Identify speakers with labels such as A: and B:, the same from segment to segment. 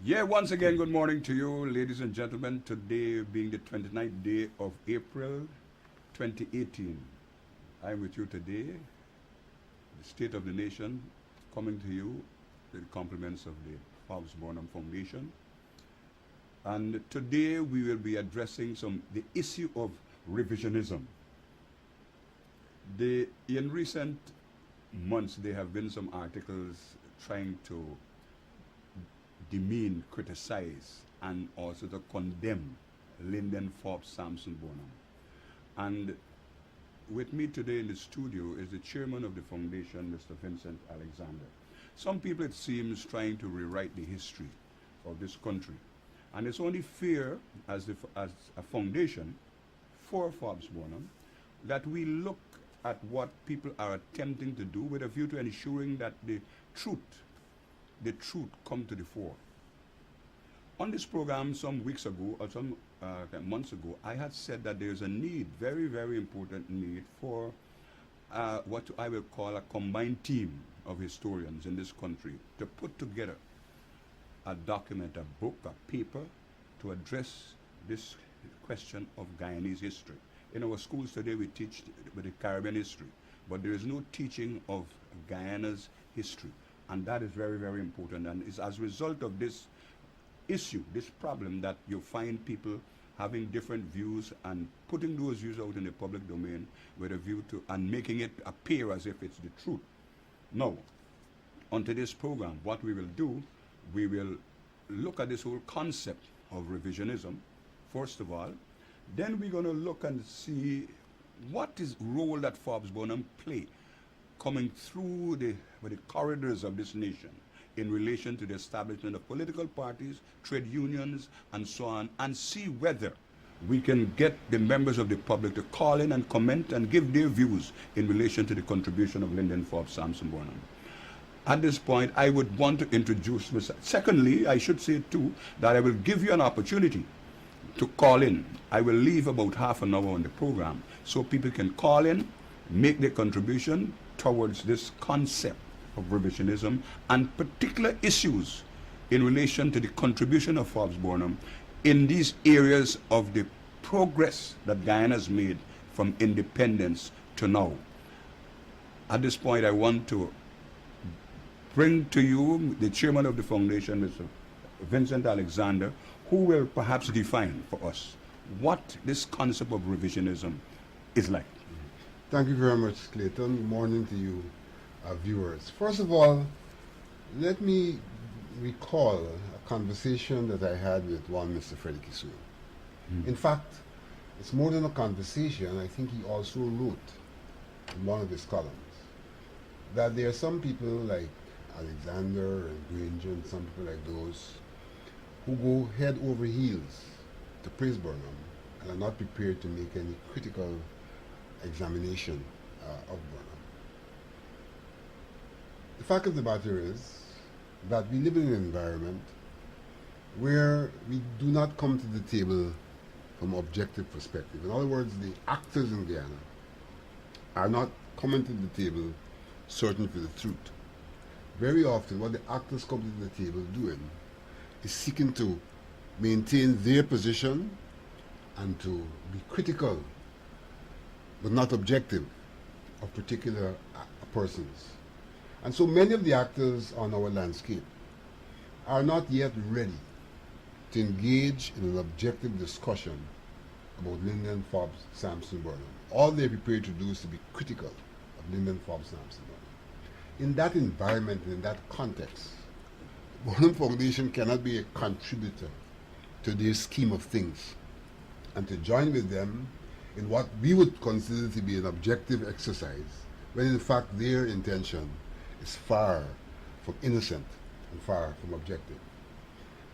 A: Yeah, once again, good morning to you, ladies and gentlemen. Today being the 29th day of April 2018. I'm with you today, the State of the Nation, coming to you with the compliments of the Forbes Burnham Foundation. And today we will be addressing the issue of revisionism. In recent months, there have been some articles trying to demean, criticize, and also to condemn Lyndon Forbes Sampson Burnham. And with me today in the studio is the chairman of the foundation, Mr. Vincent Alexander. Some people, it seems, trying to rewrite the history of this country. And it's only fair as a foundation for Forbes Burnham that we look at what people are attempting to do with a view to ensuring that the truth come to the fore. On this program some weeks ago, or some months ago, I had said that there's a need, very, very important need, for what I will call a combined team of historians in this country to put together a document, a book, a paper, to address this question of Guyanese history. In our schools today, we teach with the Caribbean history, but there is no teaching of Guyana's history. And that is very, very important. And it's as a result of this issue, this problem, that you find people having different views and putting those views out in the public domain with a view to, and making it appear as if it's the truth. Now, on today's program, what we will do, we will look at this whole concept of revisionism, first of all. Then we're going to look and see what is role that Forbes Burnham play coming through the corridors of this nation in relation to the establishment of political parties, trade unions, and so on, and see whether we can get the members of the public to call in and comment and give their views in relation to the contribution of Lyndon Forbes Sampson Burnham. At this point, I would want to introduce myself. Secondly, I should say too that I will give you an opportunity to call in. I will leave about half an hour on the program so people can call in, make their contribution towards this concept of revisionism and particular issues in relation to the contribution of Forbes Burnham in these areas of the progress that Guyana has made from independence to now. At this point, I want to bring to you the chairman of the foundation, Mr. Vincent Alexander, who will perhaps define for us what this concept of revisionism is like.
B: Thank you very much, Clayton. Good morning to you, viewers. First of all, let me recall a conversation that I had with one Mr. Freddie Kissoon. In fact, it's more than a conversation. I think he also wrote in one of his columns that there are some people like Alexander and Granger and some people like those who go head over heels to praise Burnham and are not prepared to make any critical examination of Burnham. The fact of the matter is that we live in an environment where we do not come to the table from objective perspective. In other words, the actors in Guyana are not coming to the table searching for the truth. Very often what the actors come to the table doing is seeking to maintain their position and to be critical but not objective of particular persons. And so many of the actors on our landscape are not yet ready to engage in an objective discussion about Lyndon Forbes Sampson Burnham. All they're prepared to do is to be critical of Lyndon Forbes Sampson Burnham. In that environment, in that context, Burnham Foundation cannot be a contributor to their scheme of things and to join with them in what we would consider to be an objective exercise, when in fact their intention is far from innocent and far from objective.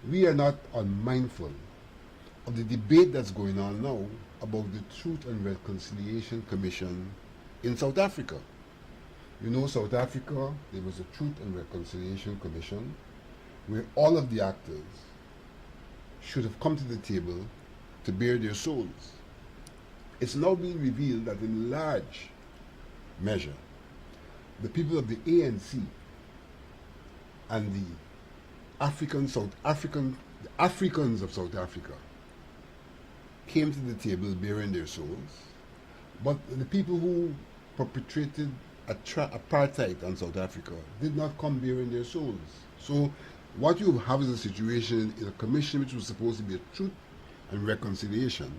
B: We are not unmindful of the debate that's going on now about the Truth and Reconciliation Commission in South Africa. You know, South Africa, there was a Truth and Reconciliation Commission where all of the actors should have come to the table to bare their souls. It's now being revealed that in large measure, the people of the ANC and the the Africans of South Africa came to the table bearing their souls, but the people who perpetrated apartheid on South Africa did not come bearing their souls. So what you have is a situation in a commission which was supposed to be a truth and reconciliation.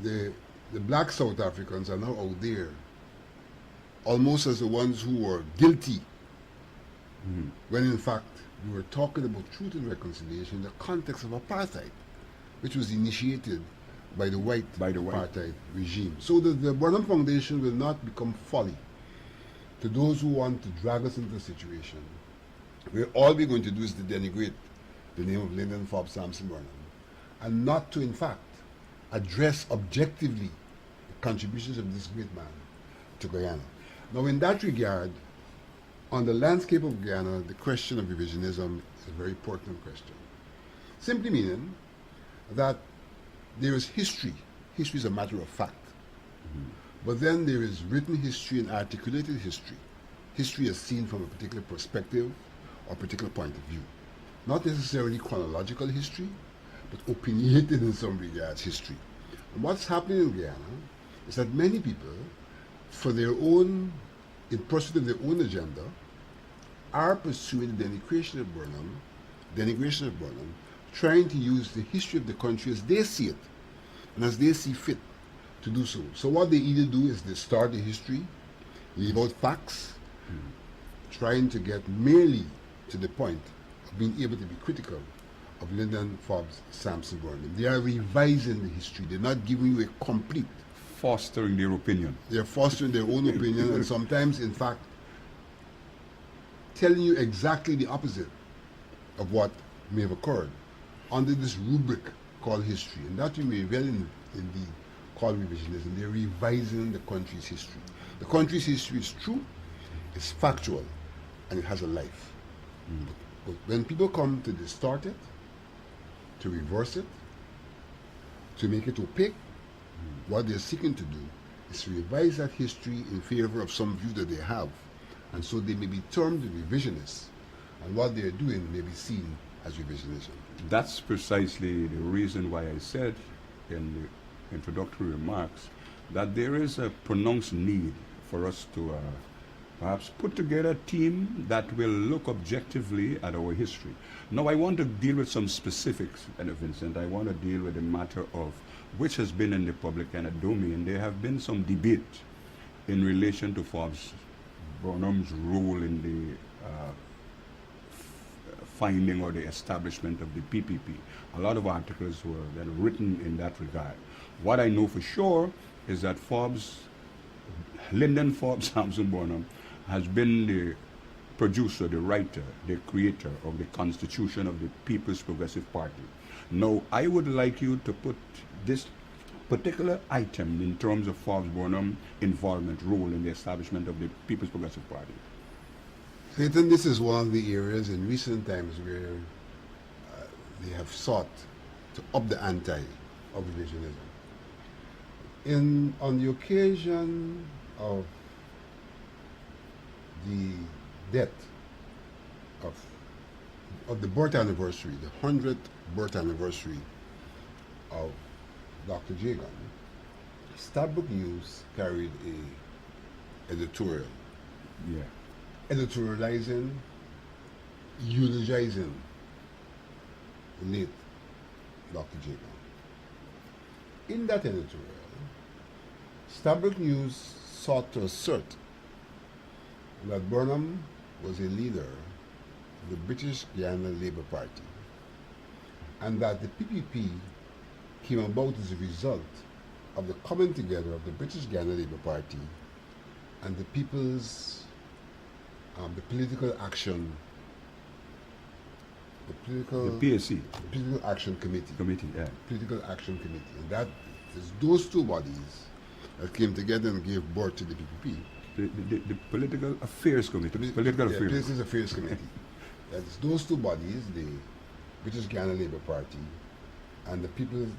B: The black South Africans are now out there almost as the ones who were guilty, when in fact we were talking about truth and reconciliation in the context of apartheid, which was initiated by the white apartheid regime. So the Burnham Foundation will not become folly to those who want to drag us into the situation where all we're going to do is to denigrate the name of Lyndon Forbes Sampson Burnham, and not to in fact address objectively the contributions of this great man to Guyana. Now in that regard, on the landscape of Guyana, the question of revisionism is a very important question. Simply meaning that there is history. History is a matter of fact. But then there is written history and articulated history. History is seen from a particular perspective or a particular point of view. Not necessarily chronological history, but opinionated in some regards history. And what's happening in Guyana is that many people, for their own, in pursuit of their own agenda, are pursuing the denigration of Burnham, trying to use the history of the country as they see it and as they see fit to do so. So what they either do is they start the history, leave out facts, trying to get merely to the point of being able to be critical of Lyndon Forbes Sampson Burnham. They are revising the history. They're not giving you a complete.
A: Fostering their opinion.
B: They're fostering their own opinion, and sometimes, in fact, telling you exactly the opposite of what may have occurred under this rubric called history. And that you may well indeed call revisionism. They're revising the country's history. The country's history is true, it's factual, and it has a life. But when people come to distort it, to reverse it, to make it opaque, what they're seeking to do is to revise that history in favor of some view that they have. And so they may be termed revisionists, and what they're doing may be seen as revisionism.
A: That's precisely the reason why I said in the introductory remarks that there is a pronounced need for us to perhaps put together a team that will look objectively at our history. Now I want to deal with some specifics, Vincent. I want to deal with the matter of which has been in the public kind of domain. There have been some debate in relation to Forbes Burnham's role in the finding or the establishment of the PPP. A lot of articles were then written in that regard. What I know for sure is that Lyndon Forbes Sampson Burnham has been the producer, the writer, the creator of the Constitution of the People's Progressive Party. Now, I would like you to put this particular item in terms of Forbes Burnham's involvement, role in the establishment of the People's Progressive Party.
B: Clayton, this is one of the areas in recent times where they have sought to up the ante of revisionism. On the occasion of the death of the birth anniversary, the 100th birth anniversary of Dr. Jagan, Starbuck News carried a editorial.
A: Yeah.
B: Editorializing, eulogizing the late Dr. Jagan. In that editorial, Starbuck News sought to assert that Burnham was a leader of the British Guiana Labour Party, and that the PPP came about as a result of the coming together of the British Guiana Labour Party and the People's the Political Action, the
A: PAC,
B: the Political Action Committee.
A: Yeah.
B: Political Action Committee, and that is those two bodies that came together and gave birth to the PPP.
A: The Political Affairs Committee. Political
B: Affairs Committee. That's those two bodies, the British Guiana Labour Party and the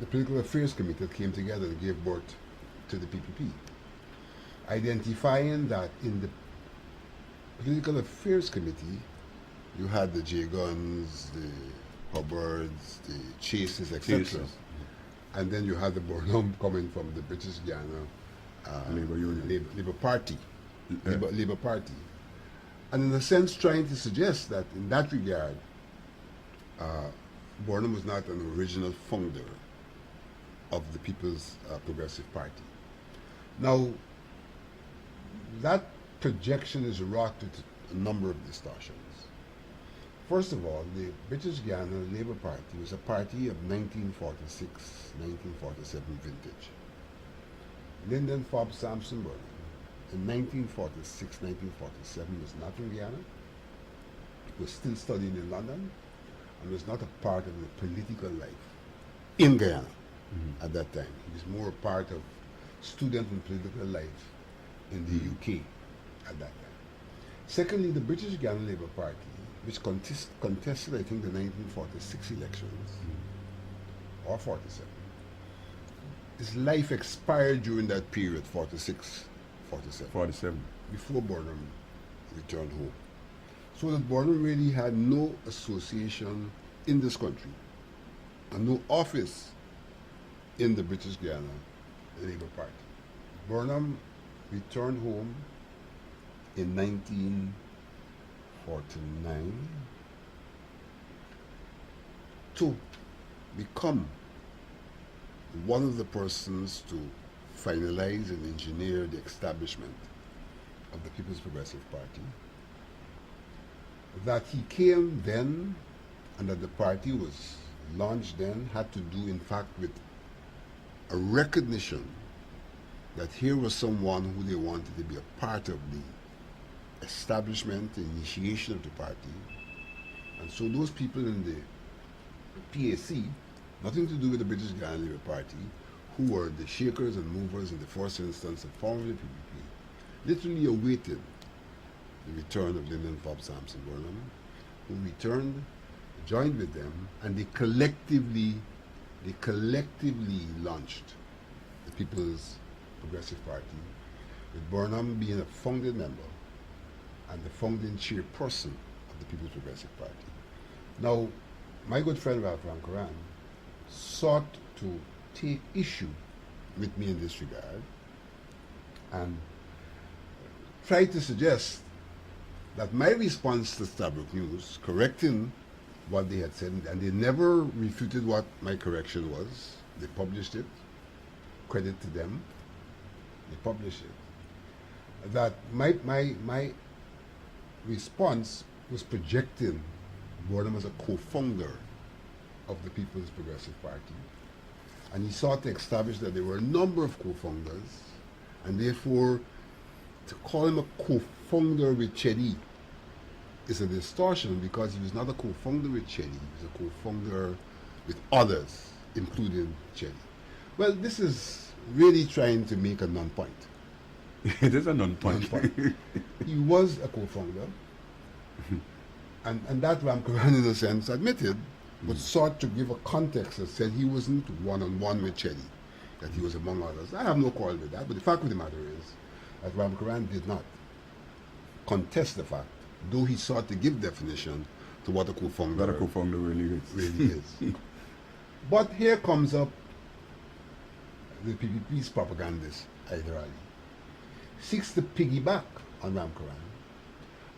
B: Political Affairs Committee, that came together and gave birth to the PPP, identifying that in the Political Affairs Committee you had the J Guns, the Hubbards, the Chases, etc.
A: Chases.
B: And then you had the Burnham coming from the British Guiana
A: Labour Union.
B: Labour Party. Labour Party. And in a sense trying to suggest that in that regard, Burnham was not an original founder of the People's Progressive Party. Now, that projection is wrought with a number of distortions. First of all, the British Guiana Labour Party was a party of 1946, 1947 vintage. Lyndon Forbes Sampson Burnham in 1946, 1947 was not in Guyana, was still studying in London, and was not a part of the political life in Guyana at that time. He was more a part of student and political life in the UK at that time. Secondly, the British Guiana Labour Party, which contested, I think, the 1946 elections, or 47, his life expired during that period, 46, 47.
A: 47.
B: Before Burnham returned home. So that Burnham really had no association in this country and no office in the British Guiana Labour Party. Burnham returned home in 1949 to become one of the persons to finalize and engineer the establishment of the People's Progressive Party. That he came then, and that the party was launched then, had to do in fact with a recognition that here was someone who they wanted to be a part of the establishment, the initiation of the party. And so those people in the PAC, nothing to do with the British Guiana Labour Party, who were the shakers and movers in the first instance of forming the PPP, literally awaited the return of Lyndon Forbes Sampson Burnham, who returned, joined with them, and they collectively launched the People's Progressive Party, with Burnham being a founding member and the founding chairperson of the People's Progressive Party. Now, my good friend Ralph Ramkaran sought to take issue with me in this regard and tried to suggest that my response to Stabrook News, correcting what they had said, and they never refuted what my correction was. They published it. Credit to them. They published it. That my response was projecting Burnham as a co-founder of the People's Progressive Party. And he sought to establish that there were a number of co-founders, and therefore to call him a co-founder with Chetty is a distortion, because he was not a co-founder with Chetty, he was a co-founder with others, including Chetty. Well, this is really trying to make a non-point.
A: It is a non-point.
B: He was a co-founder, and that Ramkaran, in a sense, admitted, but sought to give a context that said he wasn't one-on-one with Chetty, that he was among others. I have no quarrel with that, but the fact of the matter is that Ramkaran did not contest the fact, though he sought to give definition to what a co-founder
A: really
B: is. But here comes up the PPP's propagandist, Hyder Ali, seeks to piggyback on Ramkaran,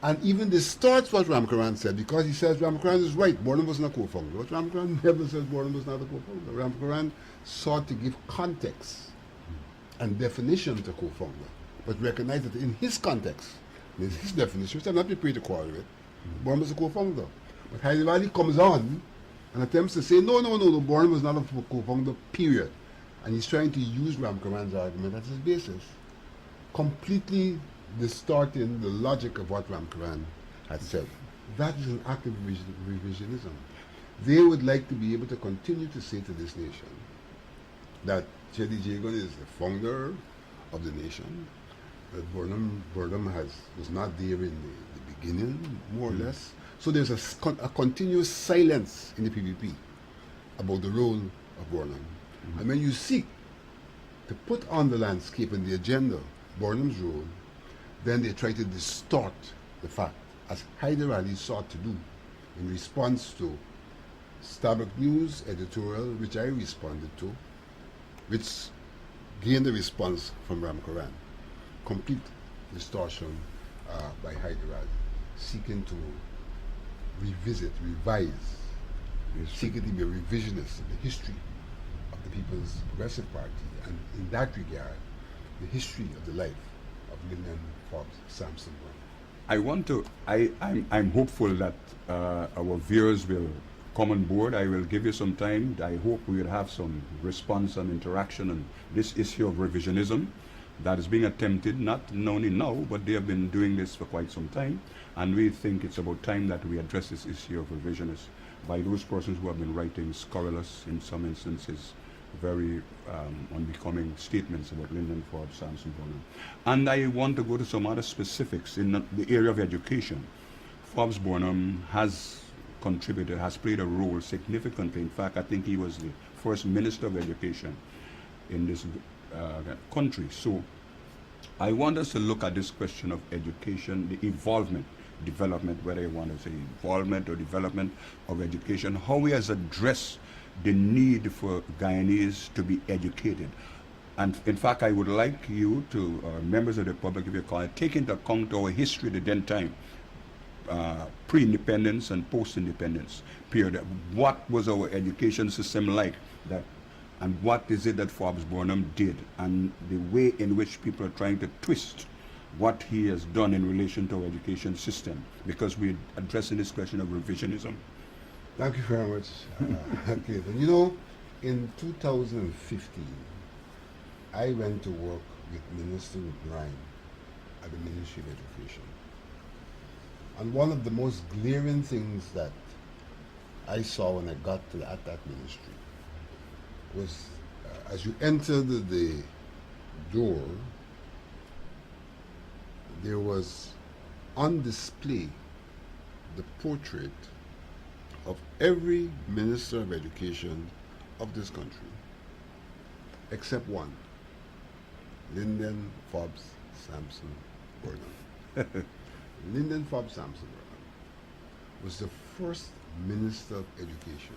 B: and even distorts what Ramkaran said, because he says Ramkaran is right, Burnham was not a co-founder. But Ramkaran never says Burnham was not a co-founder. Ramkaran sought to give context and definition to co-founder, but recognize that in his context, in his definition, which I'm not prepared to quarrel with, Burnham was a co-founder. But Hyder Ali comes on and attempts to say, no, Burnham was not a co-founder, period. And he's trying to use Ramkaran's argument as his basis, completely distorting the logic of what Ramkaran had said. That is an act of revisionism. They would like to be able to continue to say to this nation that Chetty Jagan is the founder of the nation, that Burnham was not there in the beginning, more or less. So there's a continuous silence in the PPP about the role of Burnham. And when you seek to put on the landscape and the agenda Burnham's role, then they try to distort the fact as Hyder Ali sought to do in response to Starbuck News editorial, which I responded to, which gained a response from Ram Quran. Complete distortion by Hyder Ali, seeking to revise, seeking to be a revisionist in the history of the People's Progressive Party, and in that regard, the history of the life of Lyndon Forbes Sampson Burnham.
A: I'm hopeful that our viewers will come on board. I will give you some time. I hope we will have some response and interaction on this issue of revisionism that is being attempted, not only now, but they have been doing this for quite some time. And we think it's about time that we address this issue of revisionists by those persons who have been writing scurrilous, in some instances, very unbecoming statements about Lyndon Forbes Sampson Burnham. And I want to go to some other specifics in the area of education. Forbes Burnham has contributed, has played a role significantly. In fact, I think he was the first Minister of Education in this country. So I want us to look at this question of education, the development, whether you want to say involvement or development of education, how he has addressed the need for Guyanese to be educated. And in fact, I would like you to, members of the public, if you call it, take into account our history at the then time, pre-independence and post-independence period. What was our education system like? And what is it that Forbes Burnham did? And the way in which people are trying to twist what he has done in relation to our education system, because we're addressing this question of revisionism.
B: Thank you very much, Clayton. You know, in 2015, I went to work with Minister Burnham at the Ministry of Education. And one of the most glaring things that I saw when I got at that ministry was as you entered the door, there was on display the portrait of every Minister of Education of this country, except one, Lyndon Forbes Sampson Burnham. Lyndon Forbes Sampson Burnham was the first Minister of Education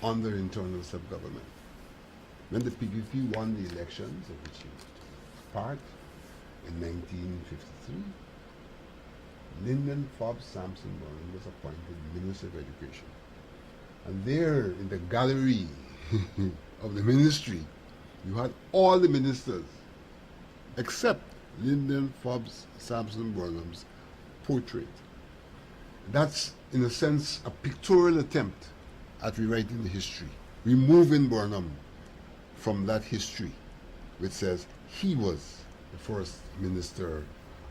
B: under internal self-government. When the PPP won the elections, of which he was part, in 1953, Lyndon Forbes Sampson Burnham was appointed Minister of Education. And there in the gallery of the ministry, you had all the ministers except Lyndon Forbes Sampson Burnham's portrait. That's, in a sense, a pictorial attempt at rewriting the history, removing Burnham from that history, which says he was the first Minister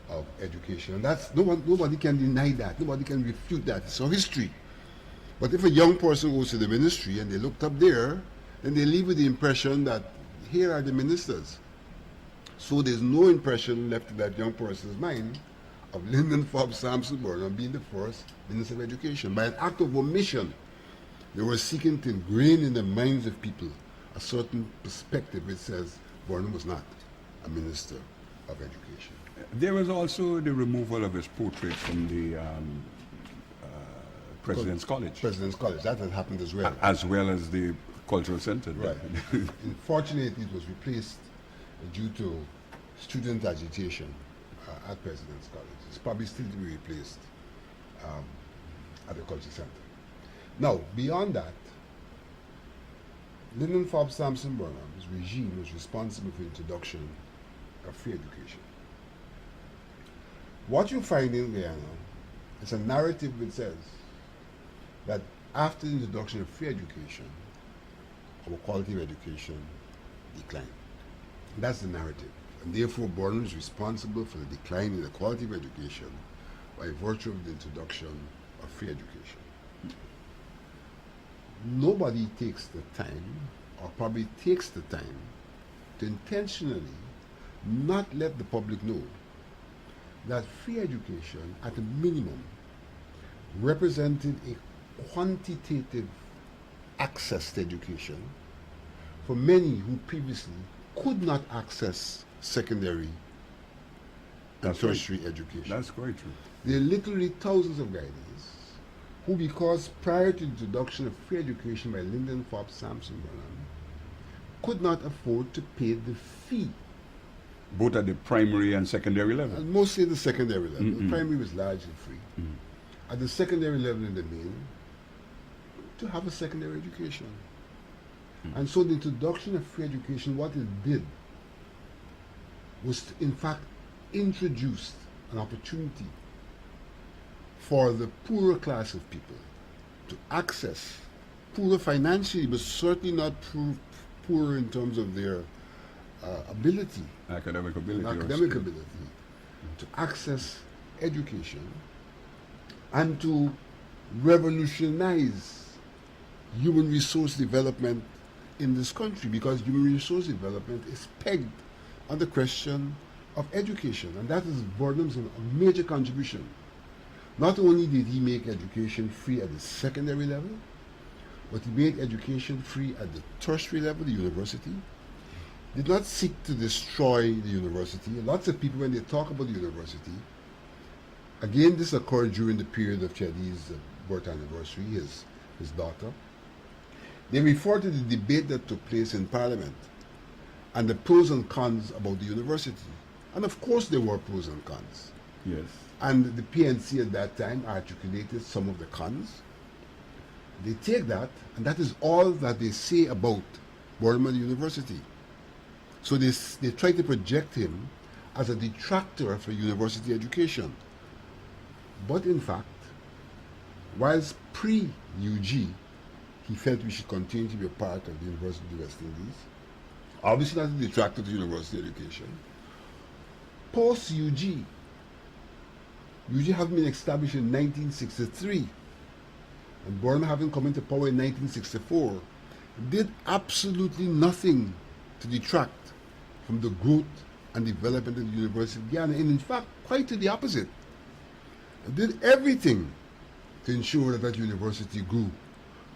B: of Education. And that's, nobody can deny that. Nobody can refute that. It's our history. But if a young person goes to the ministry and they looked up there, then they leave with the impression that here are the ministers. So there's no impression left in that young person's mind of Lyndon Forbes Sampson Burnham being the first Minister of Education. By an act of omission, they were seeking to ingrain in the minds of people a certain perspective which says Burnham was not a Minister of Education.
A: There was also the removal of his portrait from the President's College.
B: President's College, that had happened as well.
A: As well as the Cultural Center.
B: Right. Unfortunately, it was replaced due to student agitation at President's College. It's probably still to be replaced at the Culture Center. Now, beyond that, Lyndon Forbes Sampson Burnham's regime was responsible for the introduction of free education. What you find in Guyana is a narrative which says that after the introduction of free education, our quality of education declined. That's the narrative. And therefore, Burnham is responsible for the decline in the quality of education by virtue of the introduction of free education. Nobody takes the time, or probably takes the time, to intentionally not let the public know that free education, at a minimum, represented a quantitative access to education for many who previously could not access secondary and tertiary education.
A: That's quite true.
B: There are literally thousands of Guyanese who, because prior to the introduction of free education by Lyndon Forbes Sampson Burnham, could not afford to pay the fee.
A: Both at the primary and secondary level?
B: And mostly the secondary level.
A: Mm-mm.
B: The primary was largely free.
A: Mm.
B: At the secondary level in the main, to have a secondary education. And so the introduction of free education, what it did was to, in fact, introduce an opportunity for the poorer class of people to access, poorer financially, but certainly not poorer in terms of their ability,
A: Academic ability.
B: to access education and to revolutionize human resource development in this country, because human resource development is pegged on the question of education, and that is Burnham's a major contribution. Not only did he make education free at the secondary level, but he made education free at the tertiary level, the university. Did not seek to destroy the university. Lots of people, when they talk about the university, again, this occurred during the period of Chadi's birth anniversary, his daughter. They refer to the debate that took place in Parliament and the pros and cons about the university. And of course there were pros and cons.
A: Yes.
B: And the PNC at that time articulated some of the cons. They take that, and that is all that they say about Burnham University. So they try to project him as a detractor for university education. But in fact, whilst pre-UG, he felt we should continue to be a part of the University of the West Indies. Obviously not a detractor to university education. Post-UG, UG having been established in 1963, and Burnham having come into power in 1964, did absolutely nothing to detract from the growth and development of the University of Guyana, and in fact, quite to the opposite. It did everything to ensure that university grew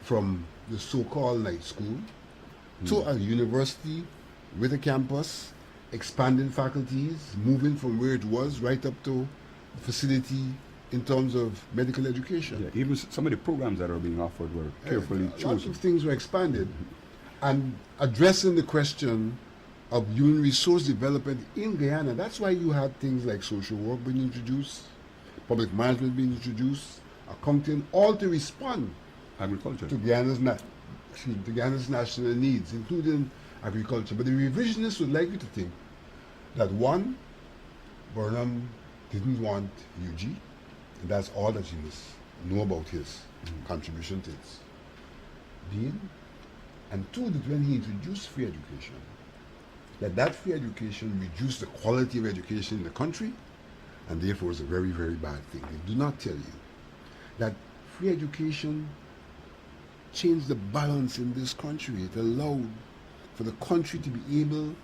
B: from the so-called night school to a university with a campus, expanding faculties, moving from where it was right up to a facility in terms of medical education.
A: Yeah, even some of the programs that are being offered were carefully chosen.
B: Lots of things were expanded. And addressing the question of human resource development in Guyana, that's why you had things like social work being introduced, public management being introduced, accounting, all to respond
A: Agriculture.
B: to Guyana's national needs, including agriculture. But the revisionists would like you to think that, one, Burnham didn't want UG, and that's all that you must know about his contribution to its being. And two, that when he introduced free education, that free education reduced the quality of education in the country, and therefore is a very, very bad thing. They do not tell you that free education changed the balance in this country. It allowed for the country to be able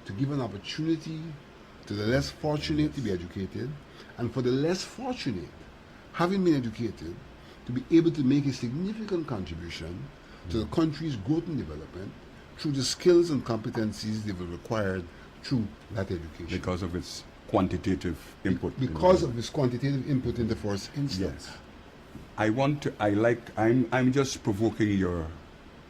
B: to give an opportunity to the less fortunate to be educated, and for the less fortunate, having been educated, to be able to make a significant contribution to the country's growth and development through the skills and competencies they were required through that education.
A: Because of its quantitative input.
B: Because of its quantitative input in the first instance.
A: Yes. I'm just provoking your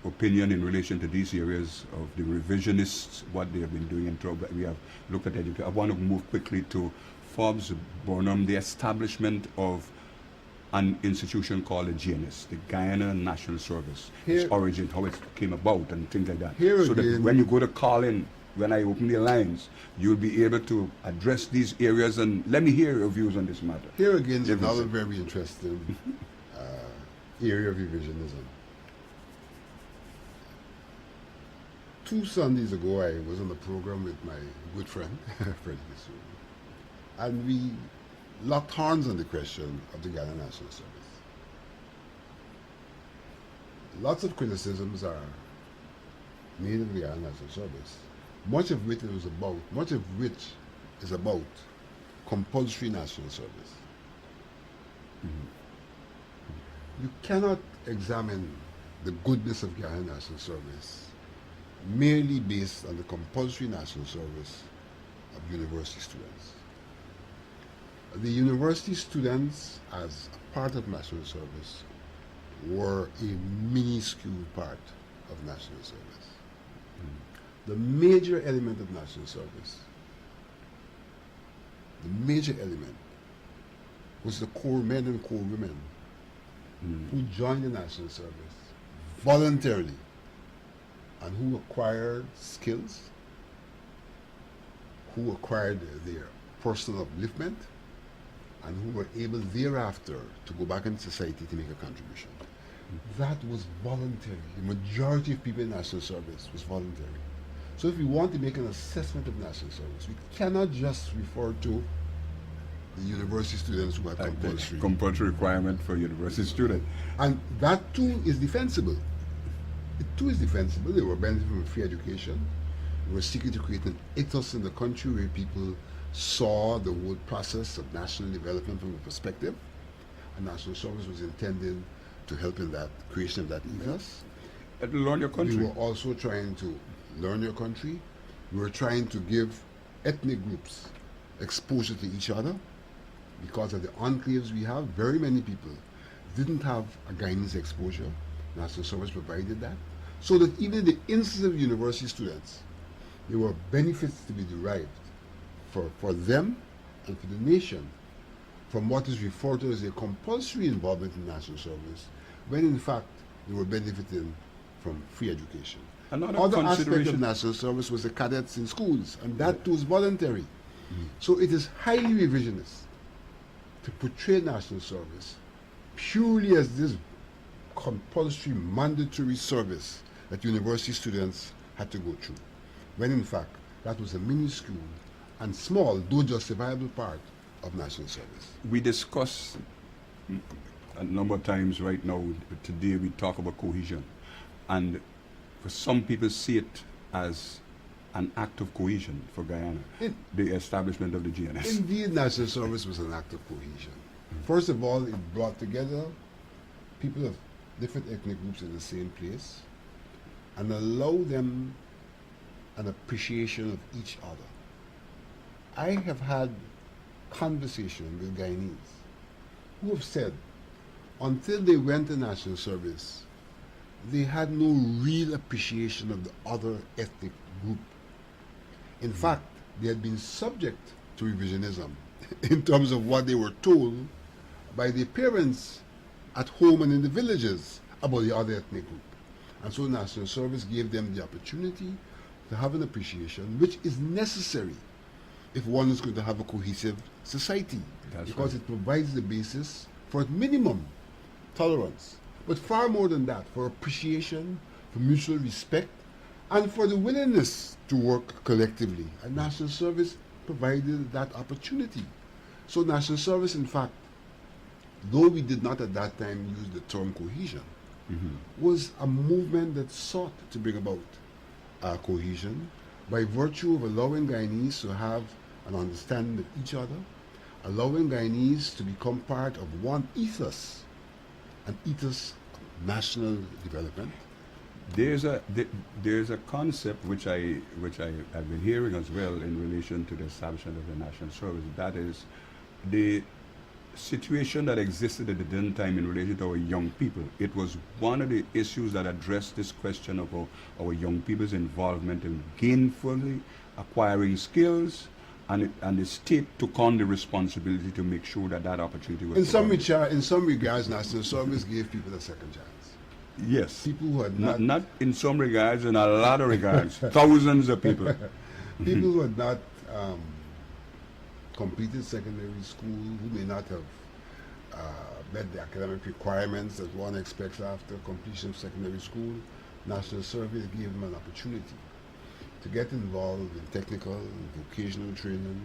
A: opinion in relation to these areas of the revisionists, what they have been doing, and we have looked at education. I want to move quickly to Forbes Burnham, the establishment of an institution called the GNS, the Guyana National Service, its origin, how it came about, and things like that. So that when you go to call in, when I open the lines, you'll be able to address these areas, and let me hear your views on this matter.
B: Here again is another very interesting area of revisionism. 2 Sundays ago, I was on the program with my good friend, Freddie Kissouri, and we locked horns on the question of the Guyana National Service. Lots of criticisms are made of the Guyana National Service, much of which is about compulsory national service. You cannot examine the goodness of Guyana National Service merely based on the compulsory national service of university students. The university students, as a part of national service, were a minuscule part of national service. The major element of national service, the major element, was the core men and core women who joined the national service voluntarily and who acquired skills, who acquired their personal upliftment, and who were able thereafter to go back into society to make a contribution. That was voluntary. The majority of people in national service was voluntary. So if we want to make an assessment of national service, we cannot just refer to the university students who had compulsory.
A: Compulsory requirement for university students.
B: And that too is defensible. It too is defensible. They were benefiting from free education. We were seeking to create an ethos in the country where people saw the whole process of national development from a perspective. And national service was intended to help in that creation of that ethos.
A: Learn your country.
B: We were also trying to learn your country. We were trying to give ethnic groups exposure to each other. Because of the enclaves we have, very many people didn't have a Guyanese exposure. National service provided that. So that even in the instance of university students, there were benefits to be derived for them and for the nation from what is referred to as a compulsory involvement in national service, when in fact they were benefiting from free education. Other aspect of national service was the cadets in schools, and that too is voluntary. So it is highly revisionist to portray national service purely as this compulsory mandatory service that university students had to go through, when in fact that was a minuscule and small, though justifiable part of national service.
A: We discuss a number of times right now, today we talk about cohesion, and for some people see it as an act of cohesion for Guyana, the establishment of the GNS.
B: Indeed, national service was an act of cohesion. First of all, it brought together people of different ethnic groups in the same place and allowed them an appreciation of each other. I have had conversation with Guyanese who have said until they went to national service, they had no real appreciation of the other ethnic group. In fact, they had been subject to revisionism in terms of what they were told by their parents at home and in the villages about the other ethnic group. And so national service gave them the opportunity to have an appreciation which is necessary if one is going to have a cohesive society.
A: That's
B: because
A: right.
B: it provides the basis for minimum tolerance. But far more than that, for appreciation, for mutual respect, and for the willingness to work collectively. And national service provided that opportunity. So national service, in fact, though we did not at that time use the term cohesion, was a movement that sought to bring about cohesion by virtue of allowing Guyanese to have an understanding of each other, allowing Guyanese to become part of one ethos, an ethos of national development.
A: There's a concept which I have been hearing as well in relation to the establishment of the national service. That is the situation that existed at the then time in relation to our young people. It was one of the issues that addressed this question of our young people's involvement in gainfully acquiring skills, and the state took on the responsibility to make sure that that opportunity was provided.
B: In some regards, national service gave people a second chance.
A: Yes.
B: People who had
A: not in some regards, in a lot of regards, thousands of people.
B: People who had not completed secondary school, who may not have met the academic requirements that one expects after completion of secondary school, national service gave them an opportunity to get involved in technical and vocational training,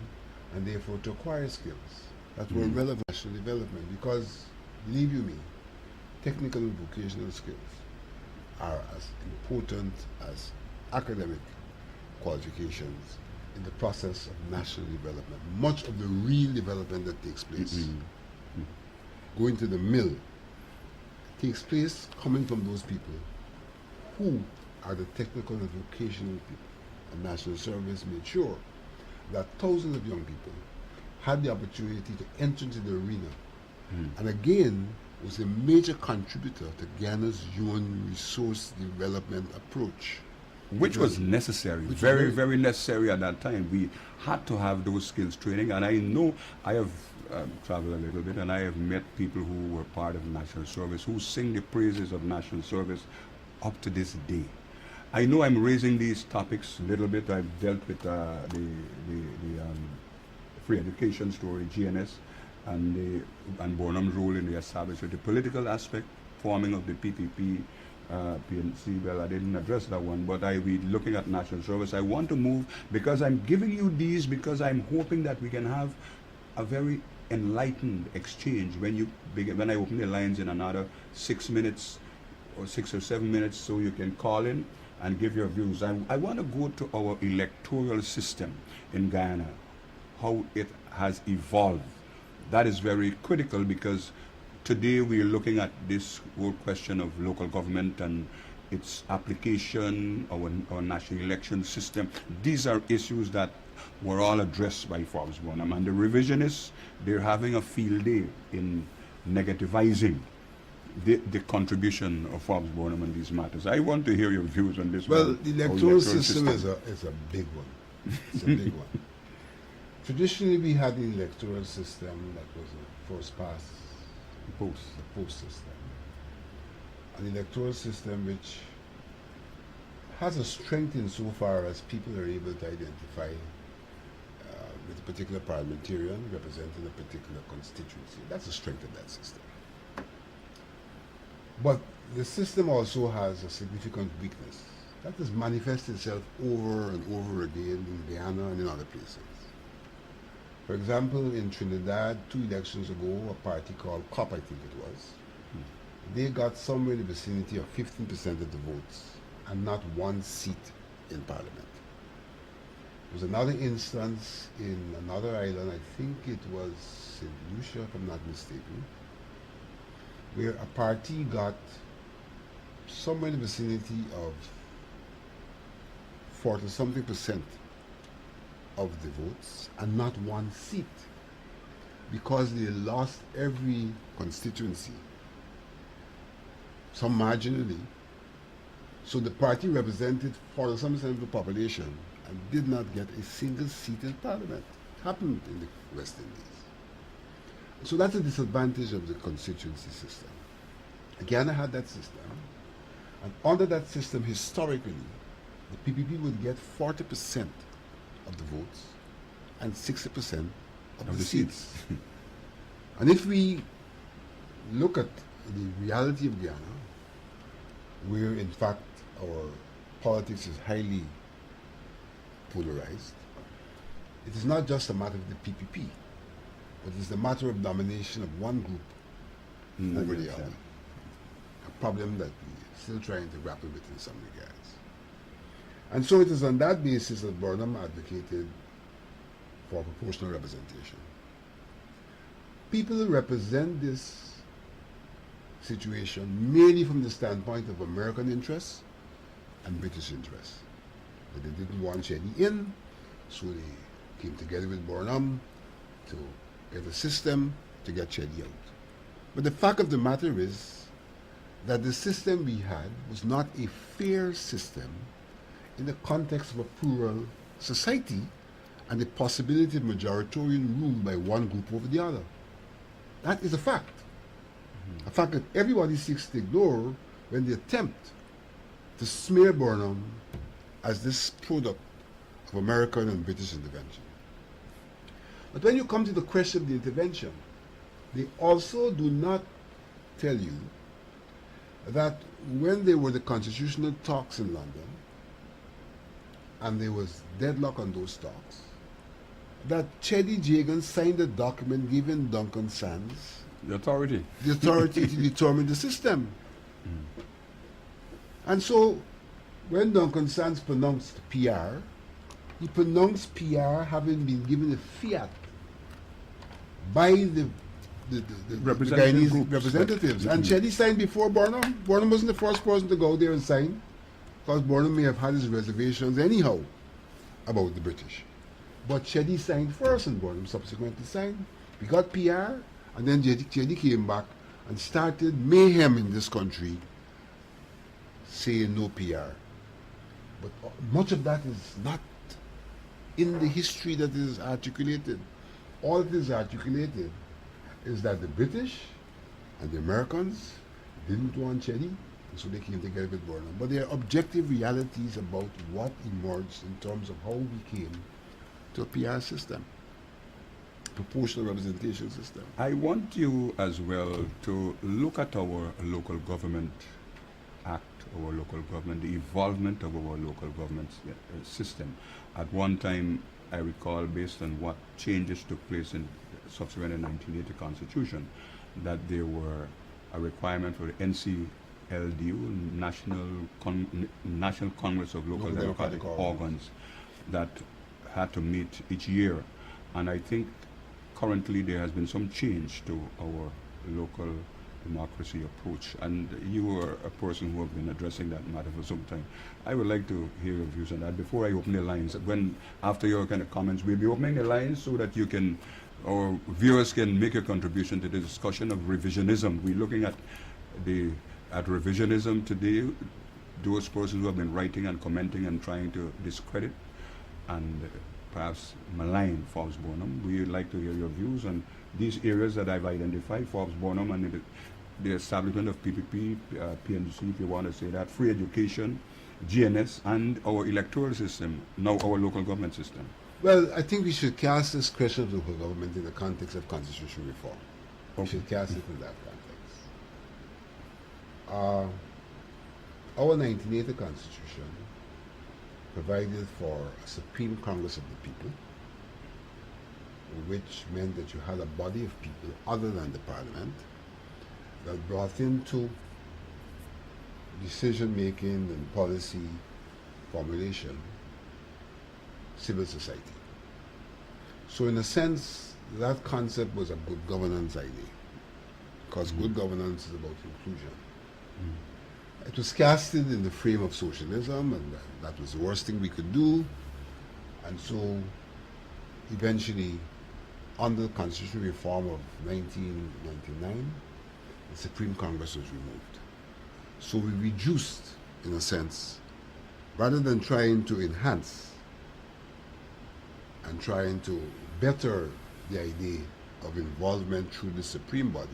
B: and therefore to acquire skills that were relevant to national development. Because, believe you me, technical and vocational skills are as important as academic qualifications in the process of national development. Much of the real development that takes place, going to the mill, takes place coming from those people who are the technical and vocational people. And national service made sure that thousands of young people had the opportunity to enter into the arena, and again was a major contributor to Ghana's human resource development approach.
A: Which was necessary, very necessary at that time. We had to have those skills training, and I know I have traveled a little bit, and I have met people who were part of national service who sing the praises of national service up to this day. I know I'm raising these topics a little bit. I've dealt with the free education story, GNS, and Burnham's role in the establishment, the political aspect, forming of the PPP, PNC. Well, I didn't address that one, but I be looking at national service. I want to move because I'm giving you these because I'm hoping that we can have a very enlightened exchange when you begin, when I open the lines in another 6 minutes or 6 or 7 minutes, so you can call in and give your views. I want to go to our electoral system in Guyana, how it has evolved. That is very critical because today we are looking at this whole question of local government and its application, our national election system. These are issues that were all addressed by Forbes Burnham, and the revisionists, they're having a field day in negativizing the contribution of Forbes Burnham on these matters. I want to hear your views on this.
B: Well, the electoral system is a big one. It's a big one. Traditionally, we had the electoral system that was a first past the post system. An electoral system which has a strength insofar as people are able to identify with a particular parliamentarian representing a particular constituency. That's the strength of that system. But the system also has a significant weakness that has manifested itself over and over again in Guyana and in other places. For example, in Trinidad, 2 elections ago, a party called COP, I think it was, they got somewhere in the vicinity of 15% of the votes and not 1 seat in parliament. There was another instance in another island, I think it was St. Lucia, if I'm not mistaken, where a party got somewhere in the vicinity of 40-something% of the votes and not 1 seat because they lost every constituency, some marginally. So the party represented 40-something% of the population and did not get a single seat in parliament. It happened in the West Indies. So that's a disadvantage of the constituency system. Guyana had that system, and under that system, historically, the PPP would get 40% of the votes and 60% of the seats. And if we look at the reality of Guyana, where in fact our politics is highly polarized, it is not just a matter of the PPP, but it's a matter of domination of one group over the other. A problem that we're still trying to grapple with in some regards. And so it is on that basis that Burnham advocated for proportional representation. People who represent this situation mainly from the standpoint of American interests and British interests. But they didn't want Chetty in, so they came together with Burnham to get a system to get Chetty out. But the fact of the matter is that the system we had was not a fair system in the context of a plural society and the possibility of majoritarian rule by one group over the other. That is a fact. A fact that everybody seeks to ignore when they attempt to smear Burnham as this product of American and British intervention. But when you come to the question of the intervention, they also do not tell you that when there were the constitutional talks in London, and there was deadlock on those talks, that Chetty Jagan signed a document giving Duncan Sands
A: the authority
B: to determine the system. And so when Duncan Sands pronounced PR, he pronounced PR having been given a fiat by the Guyanese representatives. And Chetty signed before Burnham. Burnham wasn't the first person to go there and sign, because Burnham may have had his reservations anyhow about the British. But Chedi signed first and Burnham subsequently signed. We got PR, and then Chedi came back and started mayhem in this country, saying no PR. But much of that is not in the history that is articulated. All that is articulated is that the British and the Americans didn't want Chedi, and so they came together with Burnham. But there are objective realities about what emerged in terms of how we came to a PR system, proportional representation system.
A: I want you as well to look at our local government act, our local government, the evolvement of our local government system. At one time, I recall, based on what changes took place in subsequent in 1980 Constitution, that there were a requirement for the NCLDU, National Congress of Local Democratic Organs, that had to meet each year. And I think currently there has been some change to our local democracy approach. And you are a person who have been addressing that matter for some time. I would like to hear your views on that before I open the lines. After your kind of comments, we'll be opening the lines so that our viewers can make a contribution to the discussion of revisionism. We're looking at revisionism today, those persons who have been writing and commenting and trying to discredit and perhaps malign Forbes Burnham. We would like to hear your views on these areas that I've identified, Forbes Burnham and the establishment of PPP, PNC, if you want to say that, free education, GNS, and our electoral system, now our local government system.
B: Well, I think we should cast this question of local government in the context of constitutional reform.
A: Okay.
B: We should cast it in that context. Our 1980 Constitution provided for a Supreme Congress of the People, which meant that you had a body of people other than the Parliament that brought into decision-making and policy formulation civil society. So in a sense, that concept was a good governance idea, because good governance is about inclusion. It was casted in the frame of socialism, and that was the worst thing we could do. And so eventually, under the constitutional reform of 1999, the Supreme Congress was removed. So we reduced, in a sense, rather than trying to enhance and trying to better the idea of involvement through the supreme body,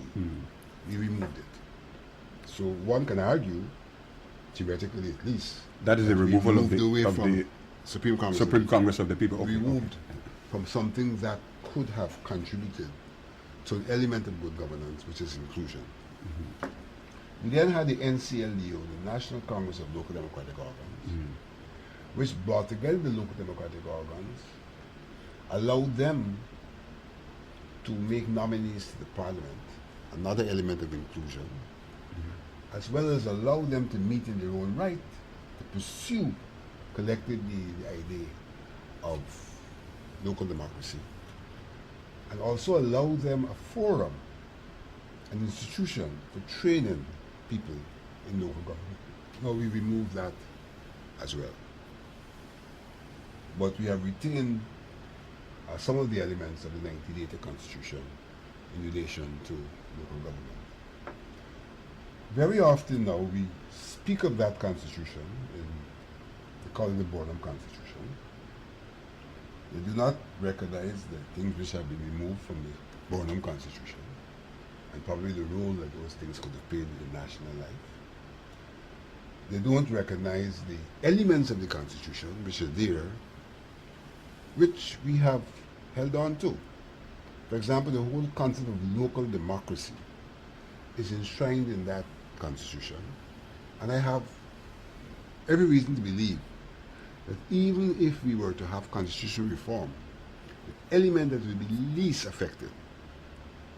B: we removed it. So one can argue, theoretically at least,
A: that is the removal of the
B: Supreme Congress.
A: Supreme Congress of the People.
B: We moved from something that could have contributed to an element of good governance, which is inclusion. We then had the NCLDO, the National Congress of Local Democratic Organs, which brought together the local democratic organs, allowed them to make nominees to the Parliament, another element of inclusion, as well as allow them to meet in their own right to pursue collectively the idea of local democracy, and also allow them a forum, an institution for training people in local government. Now we remove that as well. But we have retained some of the elements of the 1980 Constitution in relation to local government. Very often now we speak of that Constitution, they call it the Burnham Constitution. They do not recognize the things which have been removed from the Burnham Constitution, and probably the role that those things could have played in national life. They don't recognize the elements of the Constitution which are there, which we have held on to. For example, the whole concept of local democracy is enshrined in that Constitution, and I have every reason to believe that even if we were to have constitutional reform, the element that will be least affected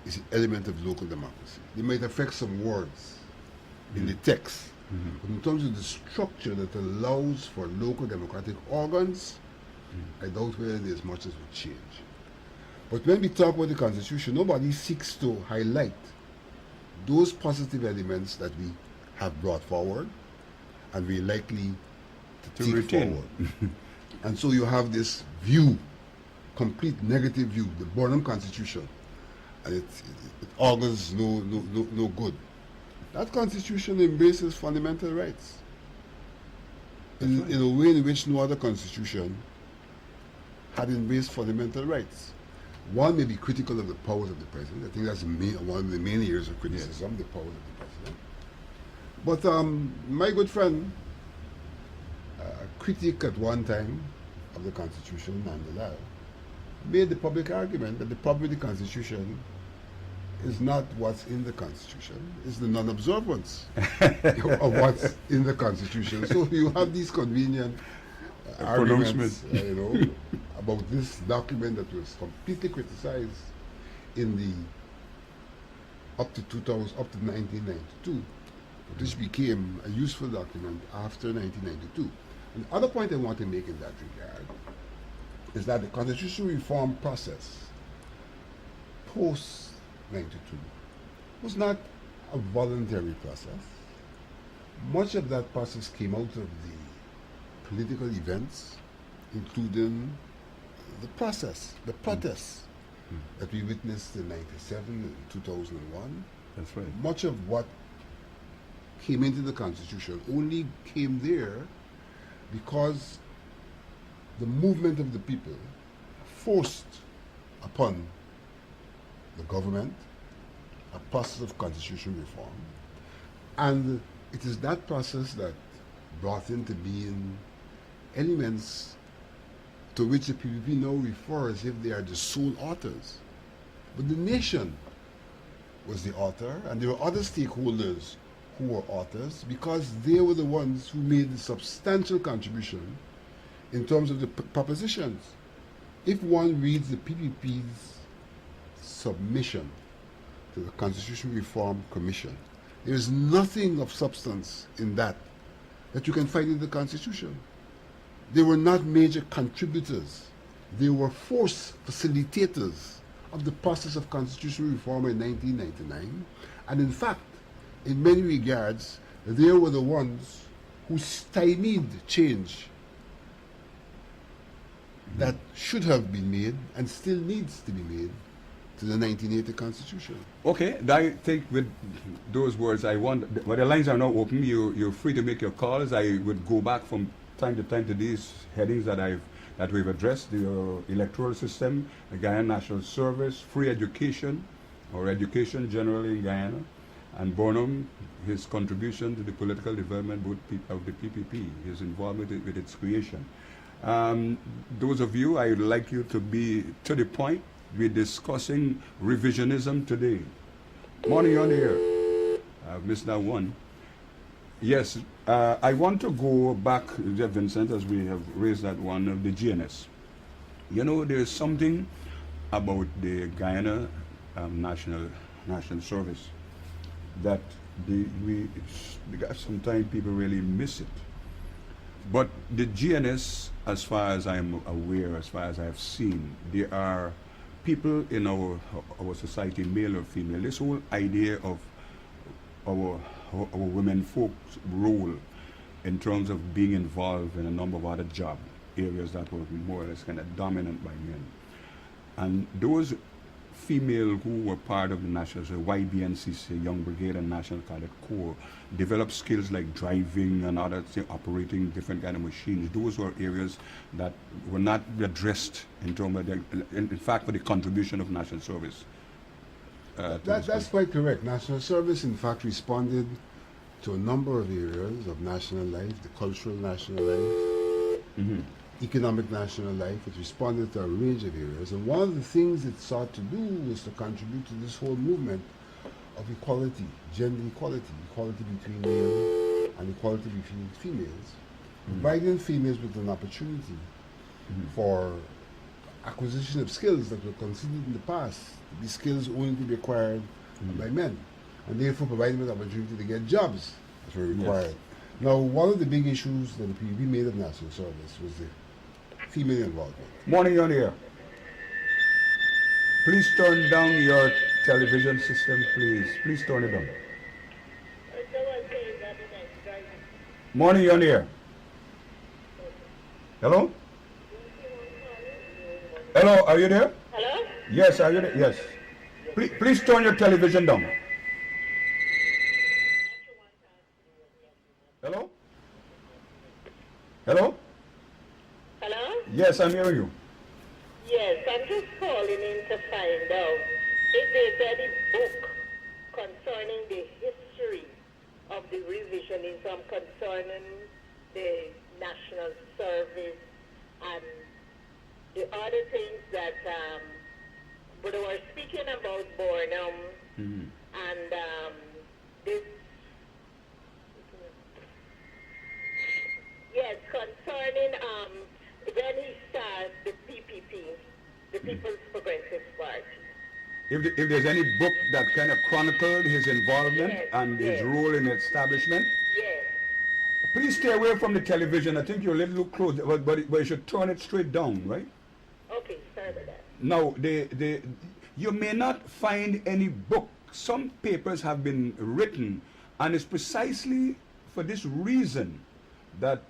B: is the element of local democracy. They might affect some words in the text, but in terms of the structure that allows for local democratic organs, I doubt whether there's much that will change. But when we talk about the Constitution, nobody seeks to highlight those positive elements that we have brought forward and we're likely to take
A: retain
B: forward. And so you have this view complete negative view, the Burnham Constitution, and it augurs no good. That Constitution embraces fundamental rights in a way in which no other constitution had embraced fundamental rights. One may be critical of the powers of the president. I think that's one of the main areas of criticism, the powers of the president. But my good friend, critic at one time of the Constitution, Mandela, made the public argument that the problem with the Constitution is not what's in the Constitution, it's the non-observance of what's in the Constitution. So you have these convenient arguments, about this document that was completely criticized in the up to 1992, which became a useful document after 1992. And the other point I want to make in that regard is that the constitutional reform process post 92 was not a voluntary process. Much of that process came out of the political events, including the protests that we witnessed in 97 and 2001.
A: That's right.
B: Much of what came into the Constitution only came there because the movement of the people forced upon the government a process of constitutional reform. And it is that process that brought into being elements to which the PPP now refer as if they are the sole authors. But the nation was the author, and there were other stakeholders who were authors because they were the ones who made the substantial contribution in terms of the propositions. If one reads the PPP's submission to the Constitutional Reform Commission, there is nothing of substance in that you can find in the Constitution. They were not major contributors. They were force facilitators of the process of constitutional reform in 1999. And in fact, in many regards, they were the ones who stymied change that should have been made and still needs to be made to the 1980 Constitution.
A: Okay, I think with those words, I want, well, the lines are now open. You're free to make your calls. I would go back from time to time to these headings that we've addressed: the electoral system, the Guyana National Service, free education, or education generally in Guyana, and Burnham, his contribution to the political development of the PPP, his involvement with its creation. Those of you, I would like you to be to the point. We're discussing revisionism today. Morning on here. I've missed that one. Yes, I want to go back, Vincent, as we have raised that one of the GNS. You know, there's something about the Guyana National Service that sometimes people really miss it. But the GNS, as far as I'm aware, as far as I've seen, there are people in our society, male or female, this whole idea of our women folks' role in terms of being involved in a number of other job areas that were more or less kind of dominant by men. And those female who were part of the national, so YBNCC, Young Brigade and National Cadet Corps, developed skills like driving and other operating different kind of machines. Those were areas that were not addressed in terms of in fact, for the contribution of national service.
B: That's quite correct. National service, in fact, responded to a number of areas of national life: the cultural national life, economic national life. It responded to a range of areas, and one of the things it sought to do was to contribute to this whole movement of equality, gender equality, equality between male and equality between females, providing females with an opportunity for acquisition of skills that were considered in the past to be skills only to be acquired by men, and therefore providing them an opportunity to get jobs that were required. Yes. Now, one of the big issues that the PPP made of national service was the female involvement.
A: Morning on here. Please turn down your television system, please. Please turn it down. Morning on here. Hello? Hello, are you there?
C: Hello?
A: Yes, are you there? Yes. Please turn your television down. Hello? Hello?
C: Hello?
A: Yes, I'm hearing you.
C: Yes, I'm just calling in to find out if there's any book concerning the history of the revisionism concerning the national service and the other things that but we were speaking about Burnham and this yes, concerning when he started the PPP, the People's Progressive Party.
A: If there's any book that kind of chronicled his involvement
C: Yes,
A: and his
C: yes.
A: role in establishment,
C: Yes.
A: please stay away from the television. I think you're a little close, but you should turn it straight down, right?
C: Okay, sorry about that.
A: Now, you may not find any book. Some papers have been written, and it's precisely for this reason that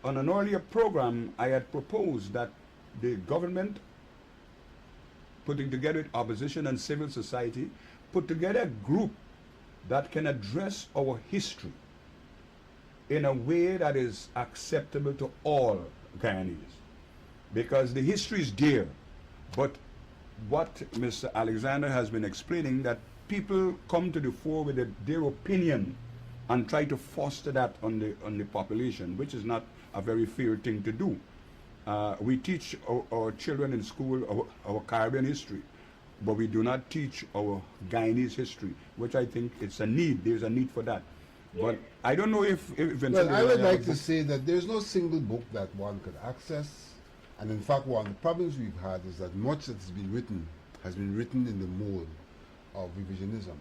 A: on an earlier program I had proposed that the government, putting together opposition and civil society, put together a group that can address our history in a way that is acceptable to all Guyanese. Because the history is there, but what Mr. Alexander has been explaining, that people come to the fore with their opinion and try to foster that on the population, which is not a very fair thing to do. We teach our children in school our Caribbean history, but we do not teach our Guyanese history, which I think it's a need. There's a need for that. But I don't know if Vincent...
B: Well, I would like to say that there's no single book that one could access. And in fact, one of the problems we've had is that much that's been written has been written in the mold of revisionism.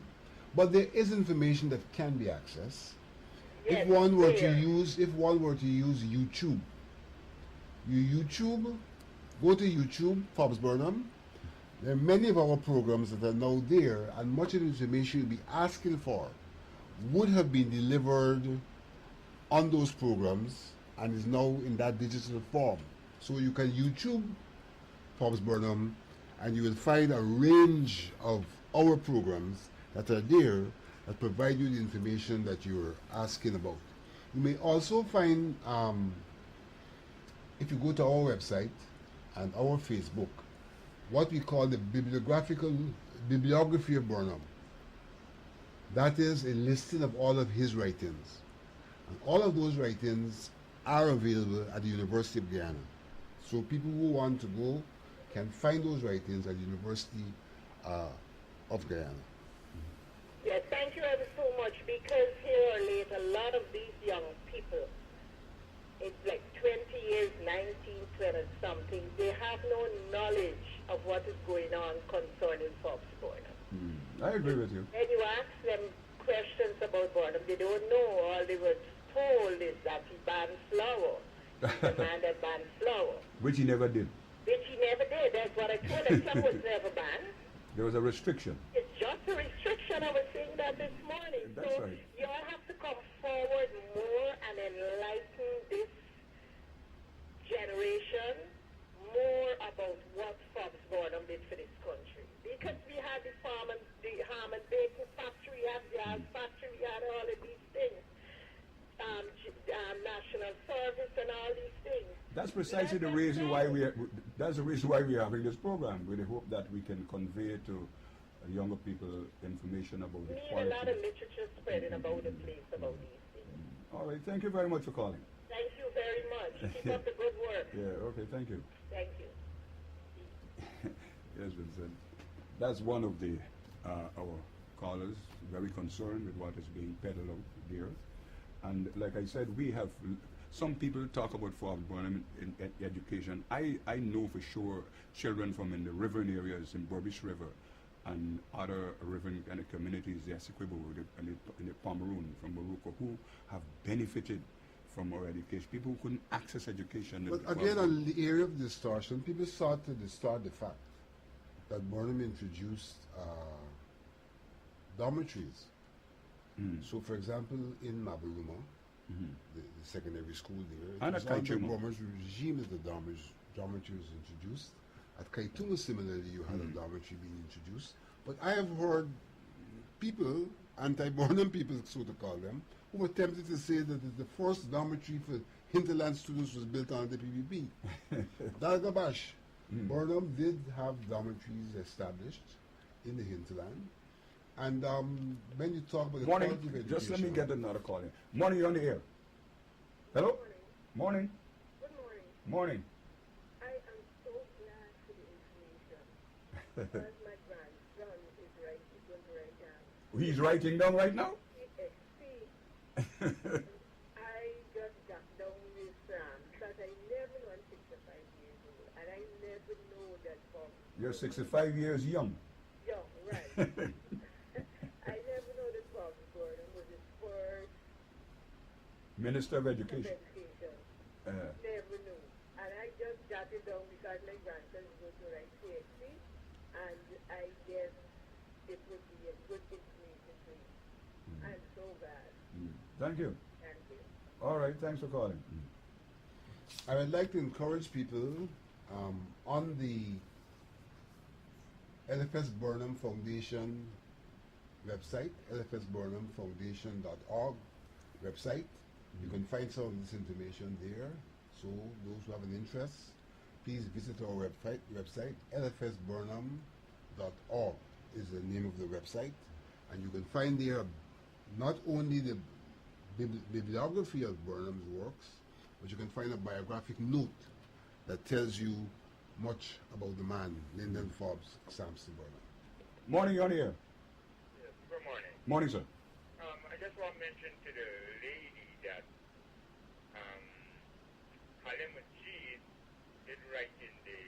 B: But there is information that can be accessed.
C: Yes,
B: If one were
C: clear.
B: to use YouTube, go to YouTube, Forbes Burnham. There are many of our programs that are now there, and much of the information you'll be asking for would have been delivered on those programs and is now in that digital form. So you can YouTube Forbes Burnham and you will find a range of our programs that are there that provide you the information that you're asking about. You may also find, if you go to our website and our Facebook, what we call the bibliography of Burnham. That is a listing of all of his writings. And all of those writings are available at the University of Guyana. So people who want to go can find those writings at the University of Guyana.
C: Yes, thank you ever so much, because here or late, a lot of these young people, it's like 20 years, 19, 20 something, they have no knowledge of what is going on concerning Forbes Burnham.
A: I agree with you.
C: When you ask them questions about Burnham, they don't know. All they were told is that he banned flour. The man that banned flour.
A: Which he never did.
C: Which he never did. That's what I told him. Flour was never banned.
A: There was a restriction.
C: It's just a restriction. I was saying that this morning.
A: That's
C: so
A: right.
C: you all have to come forward more and enlighten this generation more about what Forbes Burnham did for this country. Because we had the farm and baking factory, we had the gas factory, we had all of these things. National service and all these things.
A: That's precisely the reason why that's the reason why we are having this program, with the hope that we can convey to younger people information about the
C: We need
A: quality.
C: a lot of literature spreading about the place about these things.
A: All right, thank you very much for calling.
C: Thank you very much. Keep up the good work.
A: Yeah, okay, thank you.
C: Thank you.
A: Yes, Vincent. That's one of the our callers, very concerned with what is being peddled out there. And like I said, we have some people talk about Forbes Burnham in education. I know for sure children from in the riverine areas, in Burbage River and other riverine kind of communities, the Essequibo and the Pomeroon from Morocco, who have benefited from our education. People who couldn't access education.
B: But again, on the area of distortion, people sought to distort the fact that Burnham introduced dormitories. So, for example, in Mabaruma, the secondary school there,
A: And
B: it was
A: at
B: under
A: Kaichuma.
B: Burma's regime that the dormitory was introduced, At Clayton, similarly, you had a dormitory being introduced. But I have heard people, anti-Burnham people, so to call them, who were tempted to say that the first dormitory for hinterland students was built on the PPP. Dalgabash. Burnham did have dormitories established in the hinterland. And when you talk about the quality of education...
A: Just let me get another call in. Morning, you're on the air. Hello? Morning.
C: Good morning.
A: Morning.
C: I am so glad for the information. Because my grandson is going to write down.
A: He's writing down right now?
C: See, I just got down with because I never know I'm 65 years old, and I never know that from...
A: You're 65 years young.
C: Young, right. I never know that Bob Burnham was his first
A: Minister of Education.
C: Never knew. And I just jotted down because my grandson is going to write PhD, and I guess it would be a good information for you. I'm so glad.
A: Thank you.
C: Thank you.
A: All right, thanks for calling.
B: I would like to encourage people on the LFS Burnham Foundation website, lfsburnhamfoundation.org website. You can find some of this information there. So those who have an interest, please visit our website, lfsburnham.org is the name of the website. And you can find there not only the bibliography of Burnham's works, but you can find a biographic note that tells you much about the man, Lyndon Forbes Sampson Burnham.
A: Morning, you're on the air.
D: Yes, good morning.
A: Morning, sir.
D: I just want to mention to the lady that Halim Majid did write in the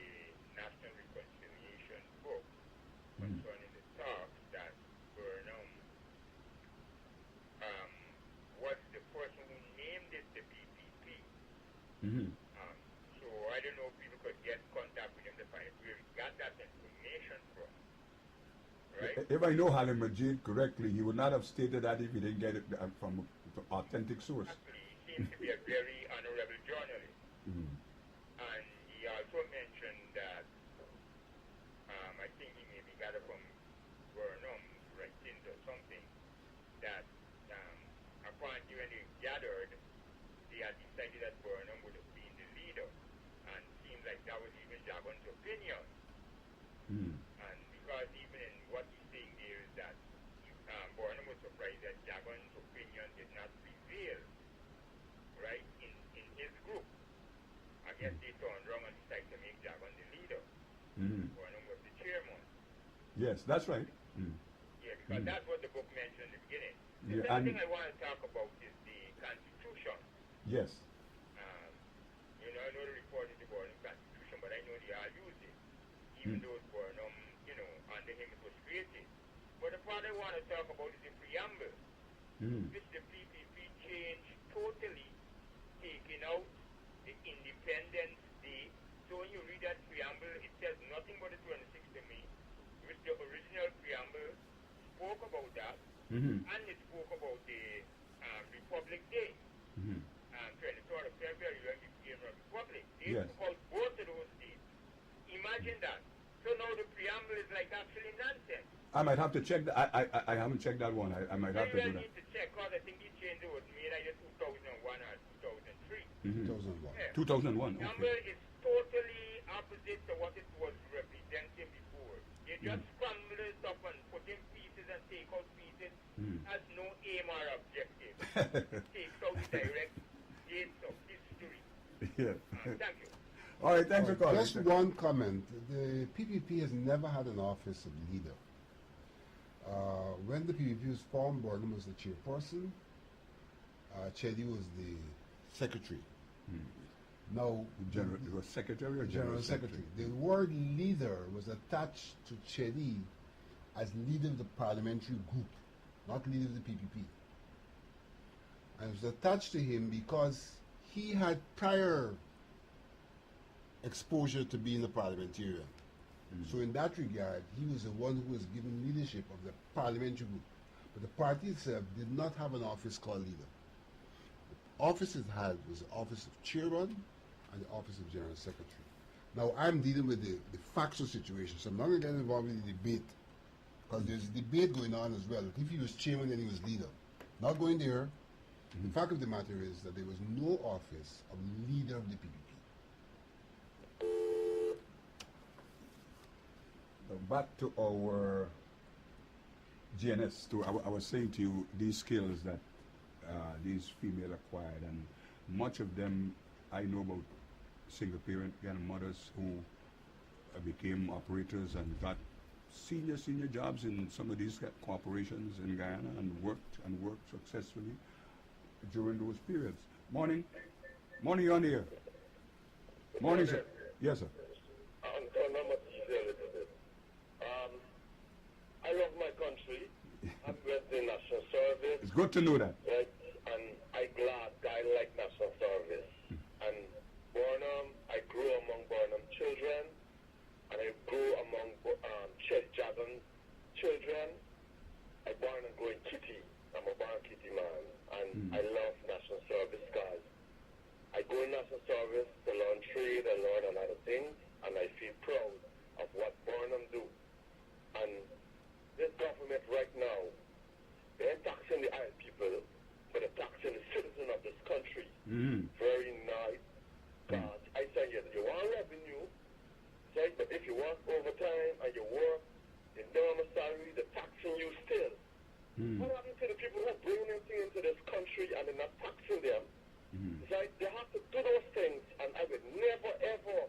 D: National Reconciliation book concerning the talks that Burnham was the person who named it the PPP. So I don't know if people could get contact with him to find out where he got that information from. Right?
A: If I know Halim Majid correctly, he would not have stated that if he didn't get it from an authentic source.
D: Actually, he seems to be a very honorable journalist. And he also mentioned that I think he maybe got it from Burnham writings or something, that apparently when they gathered, they had decided that Burnham would have been the leader. And it seems like that was even Jagon's opinion. And because even in what he's saying there is that Burnham was surprised that Jagon's opinion did not prevail, right, in his group. I guess they turned wrong and decided to make Jagon the leader. Burnham was the chairman.
A: Yes, that's right.
D: Yeah, because that's what the book mentioned in the beginning. The
A: Yeah,
D: second thing I want to talk about is the Constitution.
A: Yes.
D: I know the report is the Burnham Constitution, but I know they all use it. Even though it's Burnham, under him it was created. But the part I want to talk about is the preamble, which the PPP changed totally, taking out the Independence Day. So when you read that preamble, it says nothing but the 26th of May, which the original preamble spoke about that, and it spoke about the Republic Day, 23rd of February, when we became a republic. They
A: Yes.
D: took out both of those dates. Imagine that. So now the preamble is like actually nonsense.
A: I might have to check that. I haven't checked that one. I might have to do
D: You
A: that.
D: need to check, because I think he changed it was made either 2001 or 2003.
B: 2001.
D: Yeah.
A: 2001.
D: The
A: Okay.
D: number is totally opposite to what it was representing before. They just scramble it up and put in pieces and take out pieces. Has no aim or objective. Takes out the direct dates of history.
A: Yeah.
D: Thank you.
A: All right, thanks for calling.
B: Just one comment. The PPP has never had an office of leader. When the PPP was formed, Burnham was the chairperson. Chedi was the secretary. Now,
A: General, it was secretary or
B: general secretary. The word leader was attached to Chedi as leader of the parliamentary group, not leader of the PPP. And it was attached to him because he had prior exposure to being a parliamentarian. So in that regard, he was the one who was given leadership of the parliamentary group. But the party itself did not have an office called leader. The office it had was the office of chairman and the office of general secretary. Now I'm dealing with the factual situation, so I'm not going to get involved in the debate, because there's a debate going on as well. If he was chairman, then he was leader. Not going there. The fact of the matter is that there was no office of leader of the PPP.
A: Now back to our GNS. I was saying to you these skills that these female acquired, and much of them I know about single parent mothers who became operators and got senior jobs in some of these corporations in Guyana and worked successfully during those periods. Morning, you're on the air. Morning, sir. Yes, sir.
E: I love my country. I'm with the National Service.
A: It's good to know that.
E: Right? And I like National Service. And Burnham, I grew among Burnham children, and I grew among Javan children. I born and grew in Kitty. I'm a born Kitty man, and I love National Service because I go in National Service to learn trade and learn a lot of things, and I feel proud of what Burnham do. And this government right now, they're taxing the island people, but they're taxing the citizen of this country. Very nice. Because I say, yes, you want revenue, right? But if you work overtime and you work the normal salary, they're taxing you still. What happens to the people who bring anything into this country and they're not taxing them? Right? They have to do those things, and I would never ever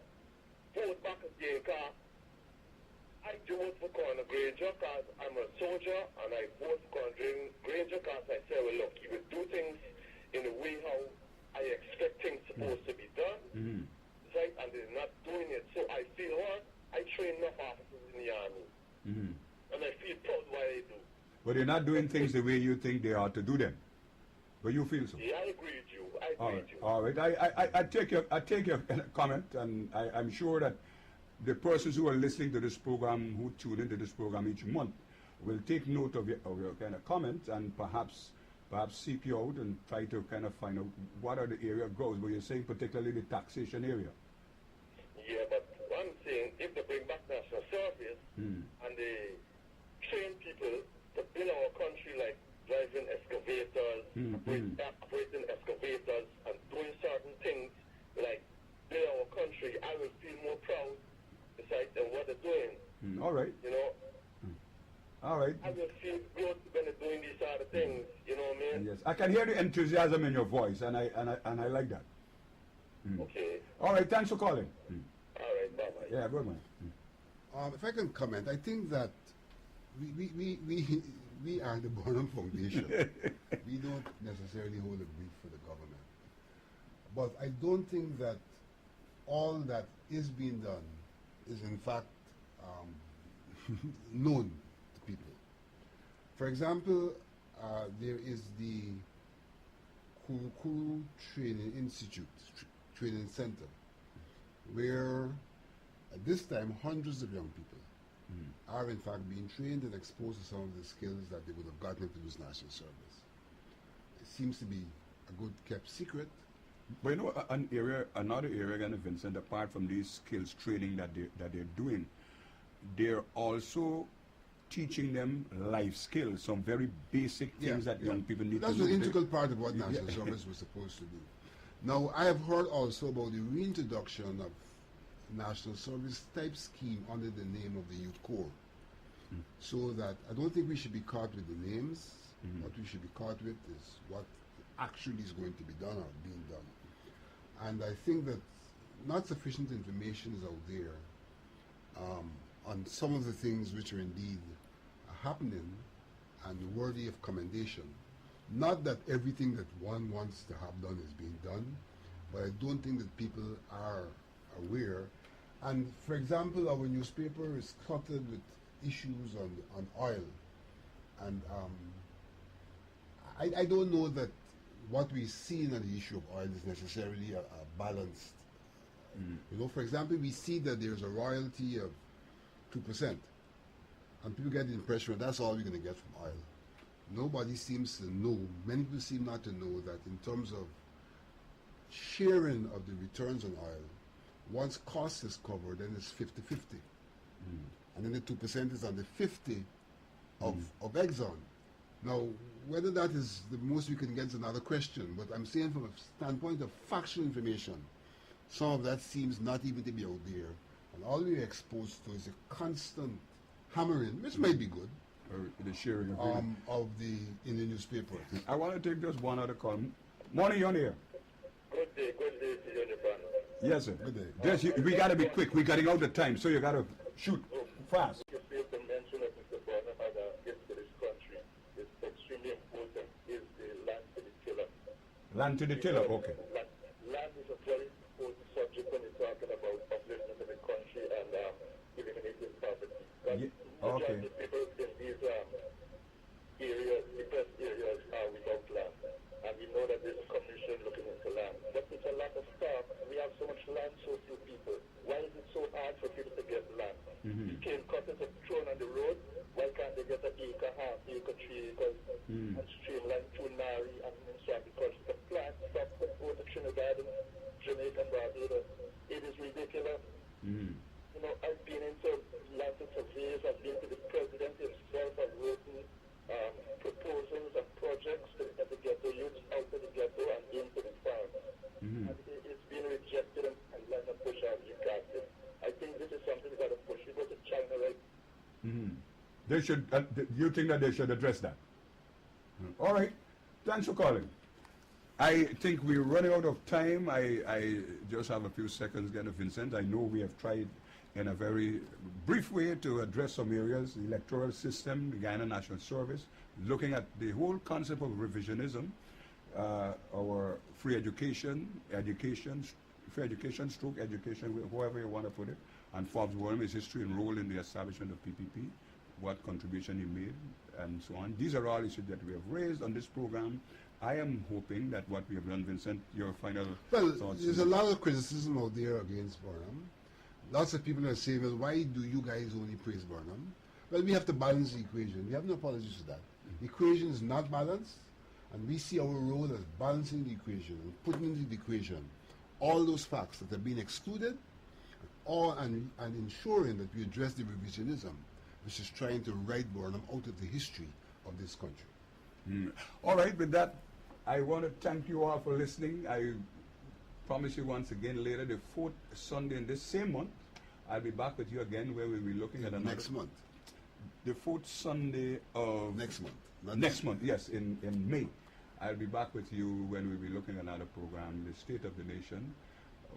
E: vote back again, because I do vote for Colonel Granger because I'm a soldier, and I vote for Colonel Granger because I say, well, look, he will do things in the way how I expect things supposed to be done, right? And they're not doing it. So I feel what? I train enough officers in the army, and I feel proud why I do.
A: But you're not doing things the way you think they ought to do them. But you feel so.
E: Yeah, I agree with you. I agree with you.
A: All right. I take your comment, and I'm sure that the persons who are listening to this program, who tune into this program each month, will take note of your kind of comment, and perhaps seek you out and try to kind of find out what are the area of growth. But you're saying particularly the taxation area.
E: Yeah, but one thing, if they bring back National Service and they train people to build our country, like driving excavators, operating excavators, and doing certain things like build our country, I will feel more proud besides than what they're doing.
A: All right.
E: You know?
A: All right.
E: I will feel good when they're doing these sort of things. You know what I mean?
A: Yes, I can hear the enthusiasm in your voice, and I like that.
E: Okay.
A: All right. Thanks for calling.
E: All right. Bye-bye.
A: Yeah, good man.
B: If I can comment, I think that we are the Burnham Foundation. We don't necessarily hold a brief for the government. But I don't think that all that is being done is in fact known to people. For example, there is the Kuru Training Institute, Training Center, where at this time hundreds of young people are in fact being trained and exposed to some of the skills that they would have gotten into this national service. It seems to be a good kept secret.
A: But you know, another area, again, Vincent, apart from these skills training that they're doing, they're also teaching them life skills, some very basic things that young people need to know.
B: That's an integral part of what national service was supposed to do. Now, I have heard also about the reintroduction of national service type scheme under the name of the Youth Corps. So that I don't think we should be caught with the names. What we should be caught with is what actually is going to be done or being done. And I think that not sufficient information is out there on some of the things which are indeed happening and worthy of commendation. Not that everything that one wants to have done is being done, but I don't think that people are aware. And for example, our newspaper is cluttered with issues on oil. And I don't know that what we see on the issue of oil is necessarily a balanced. You know, for example, we see that there's a royalty of 2%. And people get the impression that that's all we're going to get from oil. Nobody seems to know, many people seem not to know that in terms of sharing of the returns on oil, Once cost is covered, then it's 50-50. And then the 2% is on the 50 of Exxon. Now, whether that is the most we can get is another question, but I'm saying from a standpoint of factual information, some of that seems not even to be out there. And all we're exposed to is a constant hammering, which might be good,
A: The sharing
B: of the in the newspapers.
A: I want to take just one other call. Morning, you're here.
E: Good day to you, Japan.
A: Yes, sir.
B: Good day.
A: We got to be quick. We're getting out of time, so you got to shoot fast.
E: You failed to mention that Mr. Burnham had a gift to this country. It's extremely important. Is the land to the tiller.
A: Land to the tiller, okay.
E: Land is a very important subject when you're talking about upliftment of the country and eliminating poverty.
A: Okay.
E: The people in these areas, depressed areas, are without land. And we know that there's a commission looking into land. But it's a lot of stuff. We have so much land, so few people. Why is it so hard for people to get land? You can cut it and thrown on the road. Why can't they get an acre, half acre, 3 acres, and streamline through Nari and Vincent, because the plant stops to go to Trinidad and Jamaica and Barbados. It is ridiculous. You know, I've been into land surveys, I've been to the president himself, I've written proposals and projects to get the ghetto youth out of the ghetto and into the farm. And it's been rejected and let them push out the practice. I think this is something we got to push. We go to China, right?
A: They should. You think that they should address that? All right. Thanks for calling. I think we're running out of time. I just have a few seconds again of Vincent. I know we have tried in a very brief way to address some areas, the electoral system, the Guyana National Service, looking at the whole concept of revisionism, our free education, free education, stroke education, however you want to put it, and Forbes Burnham, his history and role in the establishment of PPP, what contribution he made, and so on. These are all issues that we have raised on this program. I am hoping that what we have done, Vincent, your final thoughts.
B: There's a lot of criticism out there against Burnham. Lots of people are saying, well, why do you guys only praise Burnham? Well, we have to balance the equation. We have no apologies for that. The equation is not balanced, and we see our role as balancing the equation and putting into the equation all those facts that have been excluded, and ensuring that we address the revisionism, which is trying to write Burnham out of the history of this country.
A: All right, with that, I want to thank you all for listening. I promise you once again later, the 4th Sunday in this same month, I'll be back with you again where we'll be looking at another...
B: Next month.
A: The 4th Sunday of...
B: Next month.
A: Next month, yes, in May. I'll be back with you when we'll be looking at another program, The State of the Nation.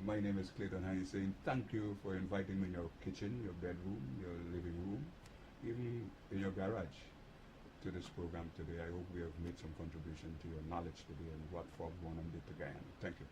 A: My name is Clayton Hinds, saying thank you for inviting me in your kitchen, your bedroom, your living room, even in your garage to this program today. I hope we have made some contribution to your knowledge today and what Forbes Burnham did to Guyana. Thank you.